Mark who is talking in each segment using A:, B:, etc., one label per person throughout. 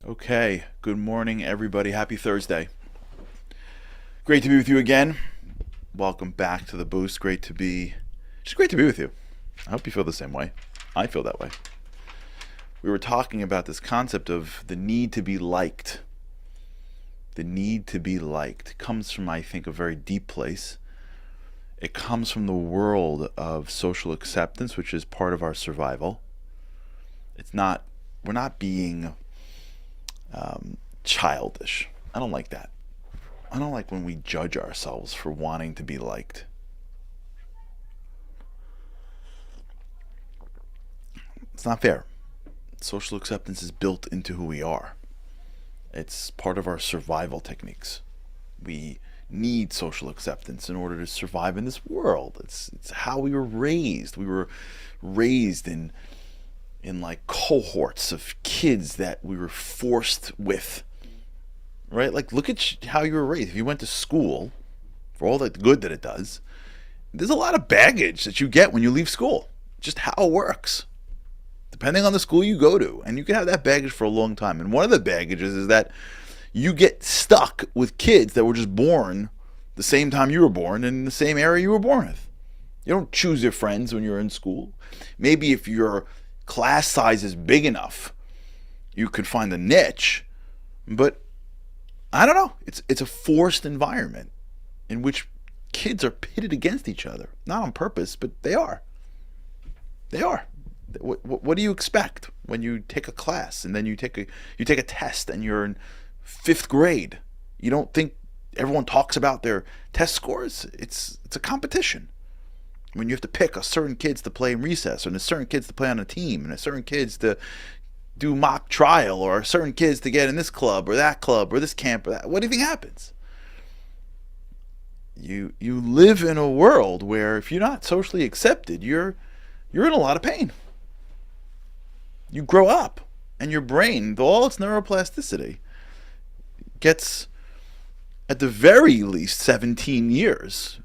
A: Okay, good morning, everybody. Happy Thursday. Great to be with you again. Welcome back to the Boost. Just great to be with you. I hope you feel the same way. I feel that way. We were talking about this concept of the need to be liked. The need to be liked comes from, I think, a very deep place. It comes from the world of social acceptance, which is part of our survival. We're not being childish. I don't like that. I don't like when we judge ourselves for wanting to be liked. It's not fair. Social acceptance is built into who we are. It's part of our survival techniques. We need social acceptance in order to survive in this world. It's how we were raised. We were raised in like cohorts of kids that we were forced with. Right? Like, look at how you were raised. If you went to school, for all the good that it does, there's a lot of baggage that you get when you leave school. Just how it works. Depending on the school you go to. And you can have that baggage for a long time. And one of the baggages is that you get stuck with kids that were just born the same time you were born in the same area you were born with. You don't choose your friends when you're in school. Maybe if your class size is big enough, you could find a niche. But I don't know. It's a forced environment in which kids are pitted against each other. Not on purpose, but they are. They are. What do you expect when you take a class and then you take a test and you're in fifth grade? You don't think everyone talks about their test scores? It's a competition. When you have to pick a certain kids to play in recess, and a certain kids to play on a team, and a certain kids to do mock trial, or certain kids to get in this club or that club or this camp or that. What do you think happens? You live in a world where if you're not socially accepted, you're in a lot of pain. You grow up, and your brain, with all its neuroplasticity, gets at the very least 17 years,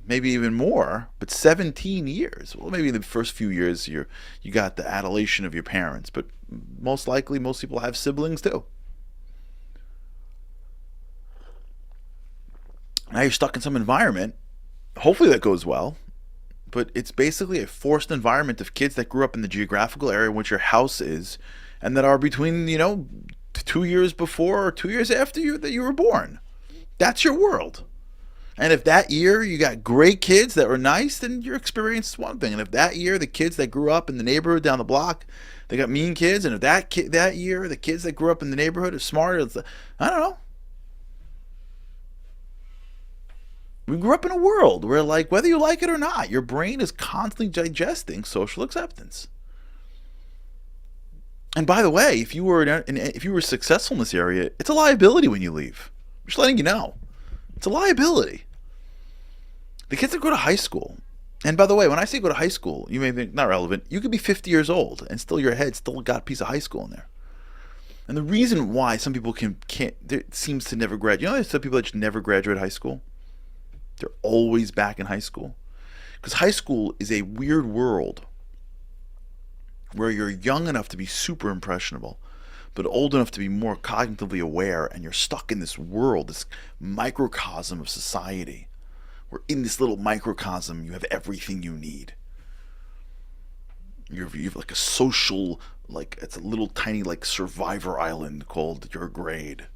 A: maybe even more, but 17 years. Well, maybe the first few years you got the adulation of your parents, but most likely most people have siblings too. Now you're stuck in some environment. Hopefully that goes well, but it's basically a forced environment of kids that grew up in the geographical area in which your house is, and that are between 2 years before or 2 years after you were born. That's your world. And if that year you got great kids that were nice, then your experience is one thing. And if that year the kids that grew up in the neighborhood down the block, they got mean kids, and if that year the kids that grew up in the neighborhood are smart, I don't know. We grew up in a world where, like, whether you like it or not, your brain is constantly digesting social acceptance. And by the way, if you were successful in this area, it's a liability when you leave. I'm just letting you know, it's a liability. The kids that go to high school, and by the way, when I say go to high school, you may think not relevant. You could be 50 years old and still your head still got a piece of high school in there. And the reason why some people can't seems to never graduate. There's some people that just never graduate high school. They're always back in high school. Because high school is a weird world where you're young enough to be super impressionable, but old enough to be more cognitively aware, and you're stuck in this world, this microcosm of society. Where in this little microcosm, you have everything you need. You have like a social, like it's a little tiny like survivor island called your grade.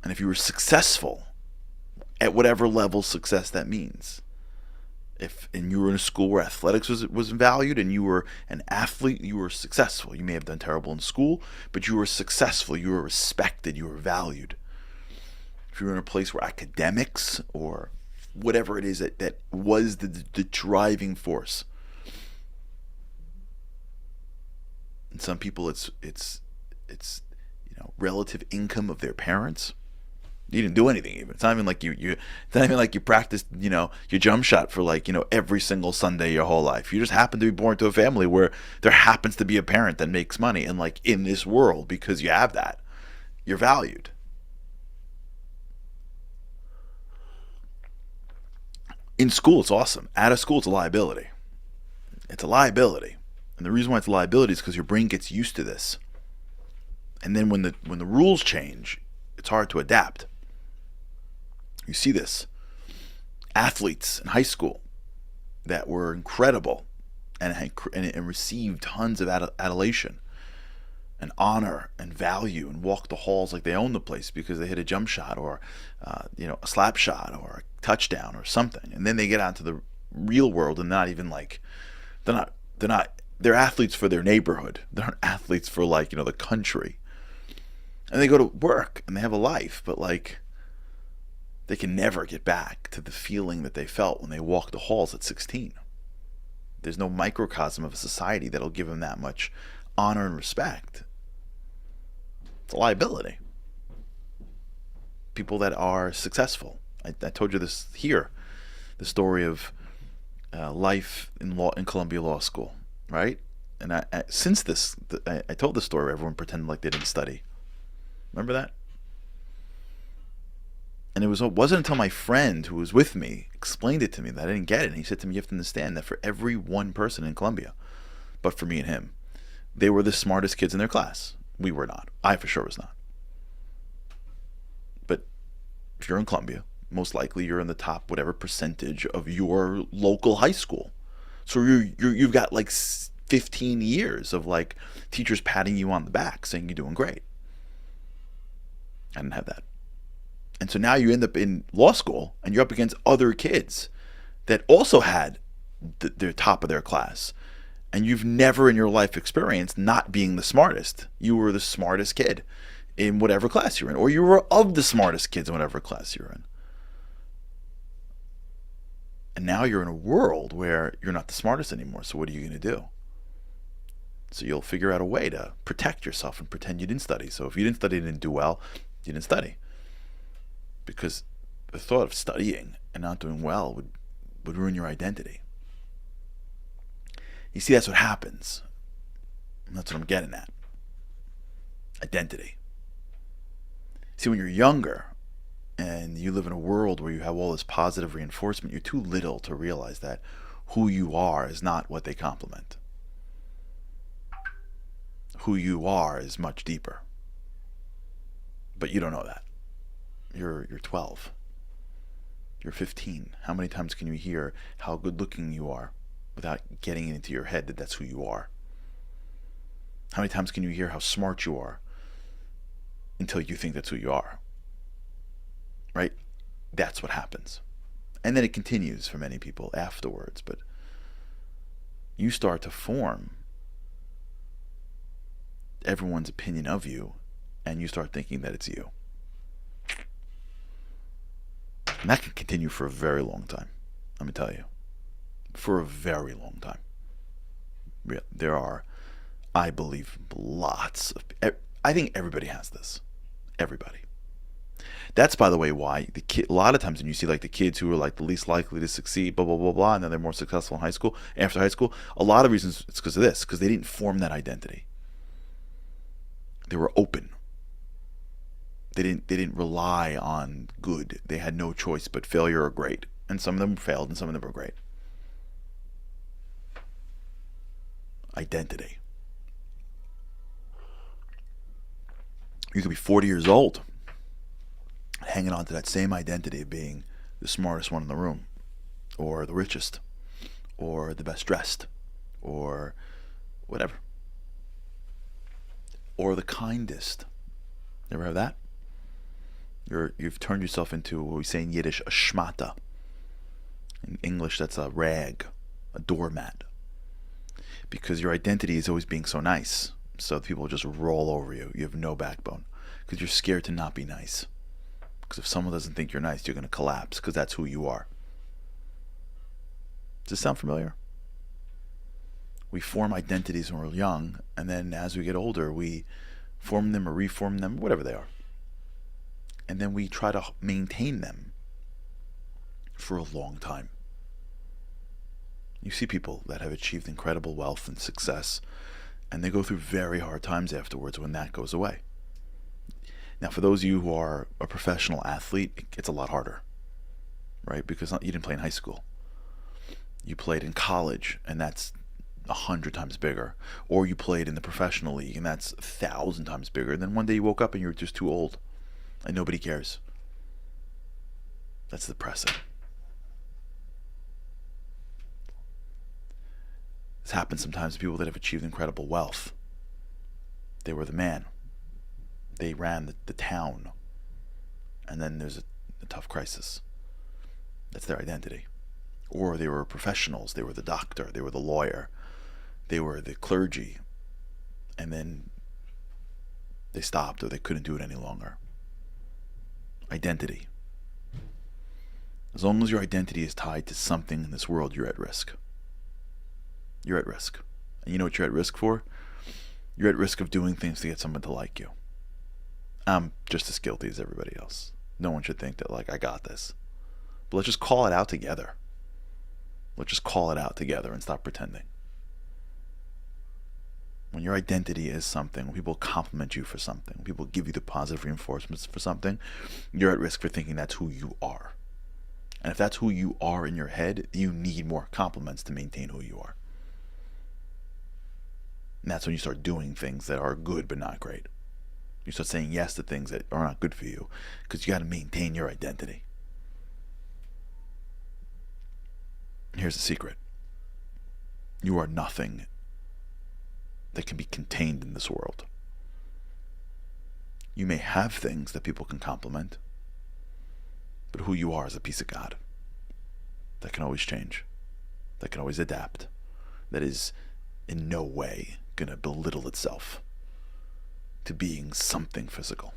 A: And if you were successful, at whatever level success that means. And you were in a school where athletics was valued and you were an athlete, you were successful. You may have done terrible in school, but you were successful, you were respected, you were valued. If you were in a place where academics or whatever it is that was the driving force. And some people it's relative income of their parents. You didn't do anything even. It's not even like it's not even like you practiced, your jump shot for every single Sunday your whole life. You just happen to be born to a family where there happens to be a parent that makes money, and in this world, because you have that, you're valued. In school, it's awesome. Out of school, it's a liability. It's a liability. And the reason why it's a liability is because your brain gets used to this. And then when the rules change, it's hard to adapt. You see this. Athletes in high school that were incredible and received tons of adulation and honor and value and walked the halls like they owned the place because they hit a jump shot or a slap shot or a touchdown or something. And then they get out to the real world and not even like they're athletes for their neighborhood. They aren't athletes for the country. And they go to work and they have a life, but they can never get back to the feeling that they felt when they walked the halls at 16. There's no microcosm of a society that'll give them that much honor and respect. It's a liability. People that are successful. I told you this here, the story of life in Columbia Law School, right? And I told this story where everyone pretended like they didn't study. Remember that? And it wasn't until my friend who was with me explained it to me that I didn't get it. And he said to me, you have to understand that for every one person in Columbia, but for me and him, they were the smartest kids in their class. We were not. I for sure was not. But if you're in Columbia, most likely you're in the top whatever percentage of your local high school. So you've got 15 years of teachers patting you on the back saying you're doing great. I didn't have that. And so now you end up in law school and you're up against other kids that also had their top of their class. And you've never in your life experienced not being the smartest. You were the smartest kid in whatever class you're in, or you were of the smartest kids in whatever class you're in. And now you're in a world where you're not the smartest anymore. So what are you going to do? So you'll figure out a way to protect yourself and pretend you didn't study. So if you didn't study and didn't do well, you didn't study. Because the thought of studying and not doing well would ruin your identity. You see, that's what happens. And that's what I'm getting at. Identity. See, when you're younger and you live in a world where you have all this positive reinforcement, you're too little to realize that who you are is not what they compliment. Who you are is much deeper. But you don't know that. You're 12. You're 15. How many times can you hear how good looking you are without getting it into your head that that's who you are? How many times can you hear how smart you are until you think that's who you are? Right? That's what happens. And then it continues for many people afterwards, but you start to form everyone's opinion of you, and you start thinking that it's you. And that can continue for a very long time. Let me tell you. For a very long time. There are, I believe, lots of... I think everybody has this. Everybody. That's, by the way, why a lot of times when you see the kids who are the least likely to succeed, blah, blah, blah, blah, and then they're more successful in high school, after high school, a lot of reasons it's because of this, because they didn't form that identity. They were open. They didn't rely on good. They had no choice but failure or great. And some of them failed and some of them were great. Identity. You could be 40 years old, hanging on to that same identity of being the smartest one in the room, or the richest, or the best dressed, or whatever. Or the kindest. Ever heard that? You've turned yourself into what we say in Yiddish, a schmata. In English, that's a rag, a doormat. Because your identity is always being so nice. So people just roll over you. You have no backbone. Because you're scared to not be nice. Because if someone doesn't think you're nice, you're going to collapse. Because that's who you are. Does this sound familiar? We form identities when we're young. And then as we get older, we form them or reform them, whatever they are. And then we try to maintain them for a long time. You see people that have achieved incredible wealth and success, and they go through very hard times afterwards when that goes away. Now, for those of you who are a professional athlete, it's a lot harder, right? Because you didn't play in high school. You played in college, and that's 100 times bigger, or you played in the professional league and that's 1,000 times bigger, and then one day you woke up and you were just too old and nobody cares. That's depressing. This happens sometimes to people that have achieved incredible wealth. They were the man. They ran the town. And then there's a tough crisis. That's their identity. Or they were professionals. They were the doctor. They were the lawyer. They were the clergy. And then they stopped, or they couldn't do it any longer. Identity. As long as your identity is tied to something in this world, you're at risk. You're at risk. And you know what you're at risk for? You're at risk of doing things to get someone to like you. I'm just as guilty as everybody else. No one should think that, like, I got this. But let's just call it out together. Let's just call it out together and stop pretending. When your identity is something, when people compliment you for something, when people give you the positive reinforcements for something, you're at risk for thinking that's who you are. And if that's who you are in your head, you need more compliments to maintain who you are. And that's when you start doing things that are good but not great. You start saying yes to things that are not good for you because you got to maintain your identity. Here's the secret. You are nothing that can be contained in this world. You may have things that people can compliment, but who you are is a piece of God that can always change, that can always adapt, that is in no way going to belittle itself to being something physical.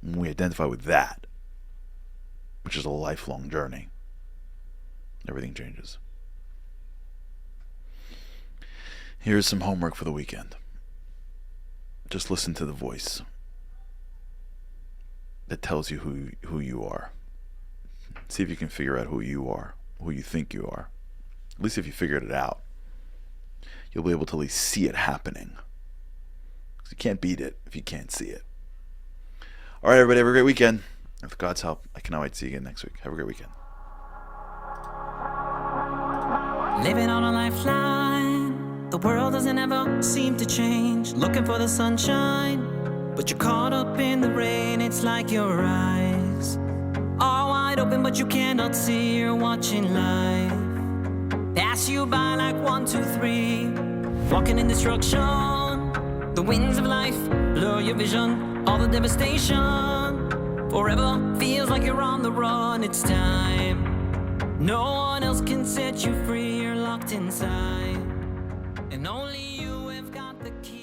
A: When we identify with that, which is a lifelong journey, everything changes. Here's some homework for the weekend. Just listen to the voice that tells you who you are. See if you can figure out who you are, who you think you are. At least if you figured it out, you'll be able to at least see it happening. Because you can't beat it if you can't see it. All right, everybody, have a great weekend. With God's help, I cannot wait to see you again next week. Have a great weekend.
B: Living on a lifeline, the world doesn't ever seem to change. Looking for the sunshine, but you're caught up in the rain. It's like your eyes are wide open, but you cannot see. You're watching life pass you by like 1, 2, 3. Walking in destruction, the winds of life blur your vision. All the devastation forever feels like you're on the run. It's time. No one else can set you free. You're locked inside, and only you have got the key.